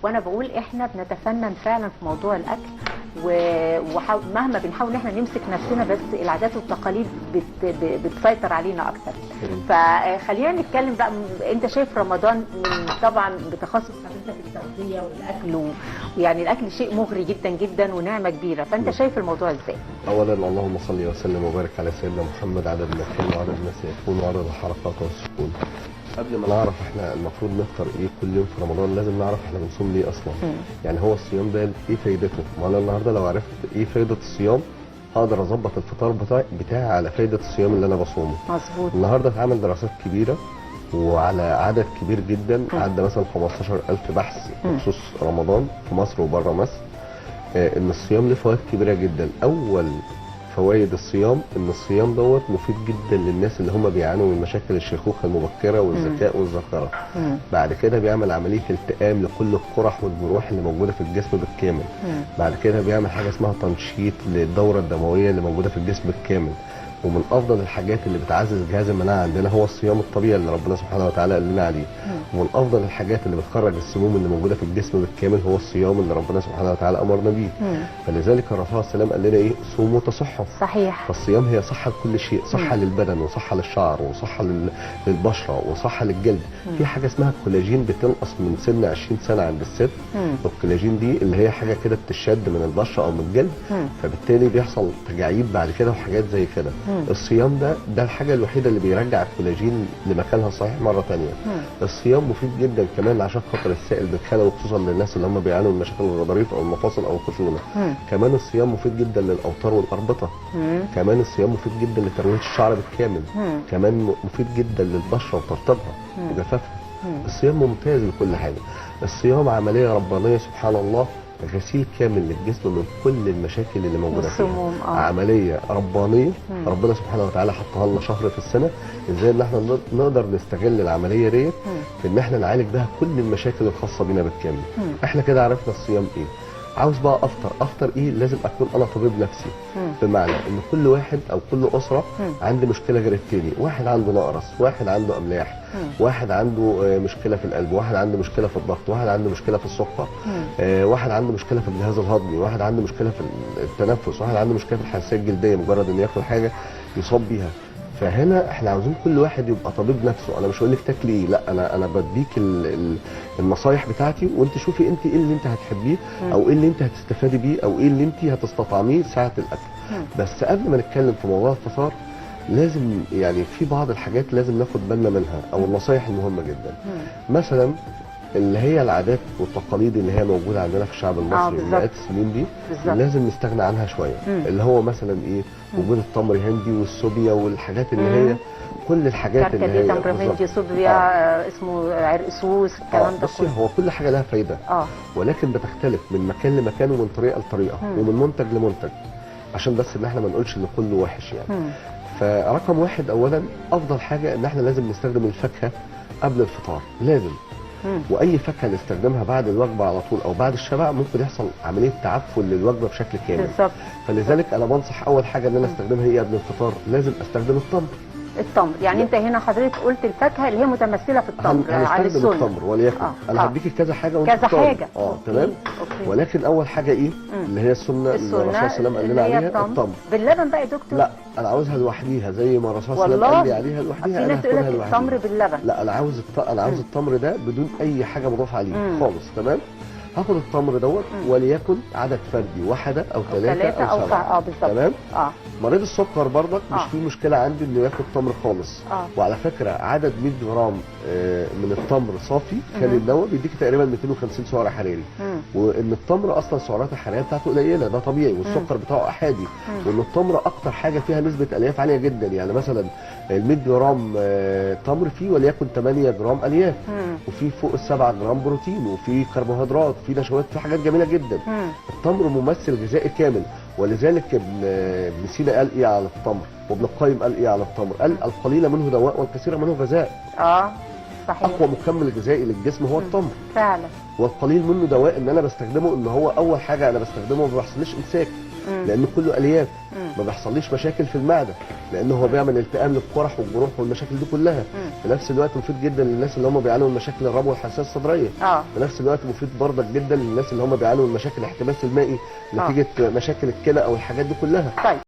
وانا بقول احنا بنتفنن فعلا في موضوع الاكل، ومهما بنحاول ان احنا نمسك نفسنا بس العادات والتقاليد بتسيطر علينا اكتر. فخلينا نتكلم بقى، انت شايف رمضان طبعا بتخصص حضرتك التغذيه والاكل، ويعني الاكل شيء مغري جدا جدا ونعمه كبيره، فانت شايف الموضوع ازاي؟ اولا اللهم صل وسلم وبارك على سيدنا محمد عدد ما كان وعدد ما سيكون وعدد الحركات والسكون. قبل ما نعرف احنا المفروض نفطر ايه كل يوم في رمضان، لازم نعرف احنا بنصوم ليه اصلا. يعني هو الصيام ده ايه فايدته؟ ما انا النهارده لو عرفت ايه فايده الصيام هقدر اظبط الفطار بتاعي على فايده الصيام اللي انا بصومه. مظبوط. النهارده اتعمل دراسات كبيره وعلى عدد كبير جدا، عدى مثلا 15000 بحث بخصوص رمضان في مصر وبره مصر. ان الصيام له فوائد كبيره جدا. اول فوائد الصيام ان الصيام دوت مفيد جدا للناس اللي هم بيعانوا من مشاكل الشيخوخه المبكره والذكاء والذكره. بعد كده بيعمل عمليه التئام لكل القرح والجروح اللي موجوده في الجسم بالكامل. بعد كده بيعمل حاجه اسمها تنشيط للدوره الدمويه اللي موجوده في الجسم بالكامل. ومن افضل الحاجات اللي بتعزز جهاز المناعه عندنا هو الصيام الطبيعي اللي ربنا سبحانه وتعالى قال لنا عليه. ومن افضل الحاجات اللي بتخرج السموم اللي موجوده في الجسم بالكامل هو الصيام اللي ربنا سبحانه وتعالى امرنا بيه. فلذلك الرسول صلى الله عليه وسلم قال لنا ايه؟ صوموا تصحوا. صحيح. فالصيام هي صحه لكل شيء، صحه للبدن وصحه للشعر وصحه للبشره وصحه للجلد. في حاجه اسمها الكولاجين بتنقص من سن 20 سنه عند الست. والكولاجين دي اللي هي حاجه كده بتشد من البشره او من الجلد، فبالتالي بيحصل تجاعيد بعد كده وحاجات زي كده. الصيام ده الحاجه الوحيده اللي بيرجع الكولاجين لمكانها الصحيح مره ثانيه. الصيام مفيد جدا كمان عشان خاطر السائل بالخلايا، وخصوصا للناس اللي هم بيعانوا من مشاكل الغضاريف او المفاصل او الخشونه. كمان الصيام مفيد جدا للاوتار والاربطه. كمان الصيام مفيد جدا لترويج الشعر بالكامل. كمان مفيد جدا للبشره وترطيبها وجفافها. الصيام ممتاز لكل حاجه. الصيام عمليه ربانيه سبحان الله، غسيل كامل للجسم من كل المشاكل اللي موجوده فيها. عمليه ربانيه ربنا سبحانه وتعالى حطها لنا شهر في السنه، ازاي ان احنا نقدر نستغل العمليه ديت في ان احنا نعالج بها كل المشاكل الخاصه بينا بالكامل. احنا كده عرفنا الصيام ايه. عاوز بقى افطر ايه؟ لازم اكون انا طبيب نفسي. بمعنى ان كل واحد او كل اسره عنده مشكله غير التاني. واحد عنده نقرس، واحد عنده املاح، واحد عنده مشكله في القلب، واحد عنده مشكله في الضغط، واحد عنده مشكله في السكر، واحد عنده مشكله في الجهاز الهضمي، واحد عنده مشكله في التنفس، واحد عنده مشكله في الحساسيه الجلديه، مجرد انه ياكل حاجه يصاب بيها. فهنا احنا عاوزين كل واحد يبقى طبيب نفسه. انا مش هقول لك تاكلي ايه، لا انا بديك النصايح بتاعتي، وانت شوفي انت ايه اللي انت هتحبيه او ايه اللي انت هتستفادي بيه او ايه اللي انت هتستطعميه ساعه الاكل. بس قبل ما نتكلم في موضوع الفطار لازم يعني في بعض الحاجات لازم ناخد بالنا منها او النصايح المهمه جدا. مثلا اللي هي العادات والتقاليد اللي هي موجوده عندنا في الشعب المصري من مئات السنين دي لازم نستغنى عنها شويه. اللي هو مثلا ايه؟ وجود التمر هندي والسوبيا والحاجات اللي هي كل الحاجات اللي هي تمر هندي صوبيا اسمه عرقسوس الكلام ده كله. هو كل حاجه لها فايده ولكن بتختلف من مكان لمكان ومن طريقه لطريقه ومن منتج لمنتج، عشان بس ان احنا ما نقولش ان كله وحش يعني. فرقم واحد اولا افضل حاجه ان احنا لازم نستخدم الفاكهه قبل الفطار، لازم. واي فاكهه نستخدمها بعد الوجبه على طول او بعد الشبع ممكن يحصل عمليه تعفن للوجبه بشكل كامل. بالظبط. فلذلك انا بنصح اول حاجه ان انا استخدمها ايه قبل الفطار؟ لازم استخدم التمر. يعني انت هنا حضرتك قلت الفاكهه اللي هي متمثله في التمر على السنه. هنستخدم التمر وليكن انا هديكي كذا حاجه وانت كذا حاجه تمام. ولكن اول حاجه ايه اللي هي السنه اللي الرسول صلى الله عليه وسلم قال لنا عليها؟ التمر باللبن بقى يا دكتور؟ لا انا عاوزها لوحديها زي ما الرسول صلى الله عليه وسلم قال لي عليها لوحديها. في ناس تقول لك التمر باللبن. لا انا عاوز التمر ده بدون اي حاجه مضاف عليه خالص. تمام. هاخد التمر دوت وليكن عدد فردي واحدة او 3 او 7. بالظبط. تمام. مريض السكر برضك مش في مشكله عندي انه ياخد تمر خالص. وعلى فكره عدد 100 جرام من التمر صافي خالي النوى بيديك تقريبا 250 سعر حراري. وان التمر اصلا السعرات الحراريه بتاعته قليله ده طبيعي، والسكر بتاعه احادي. وان التمر اكتر حاجه فيها نسبه الياف عاليه جدا. يعني مثلا ال 100 جرام تمر فيه وليكن 8 جرام الياف، وفي فوق ال 7 جرام بروتين، وفي كربوهيدرات، في نشويات، في حاجات جميله جدا. التمر ممثل غذائي كامل. ولذلك ابن سينا قال ايه على التمر؟ وابن القيم قال ايه على التمر؟ قال القليل منه دواء والكثير منه غذاء. صحيح. اقوى مكمل غذائي للجسم هو التمر، فعلا. والقليل منه دواء ان انا بستخدمه، ان هو اول حاجه انا بستخدمه ما بيحصليش امساك لانه كله الياف، ما بيحصليش مشاكل في المعده لانه هو بيعمل التئام للقرح والجروح والمشاكل دي كلها. في نفس الوقت مفيد جدا للناس اللي هم بيعانوا من مشاكل الربو والحساسيه الصدريه. في نفس الوقت مفيد برضك جدا للناس اللي هم بيعانوا من مشاكل الاحتباس المائي نتيجه مشاكل الكلى او الحاجات دي كلها. طيب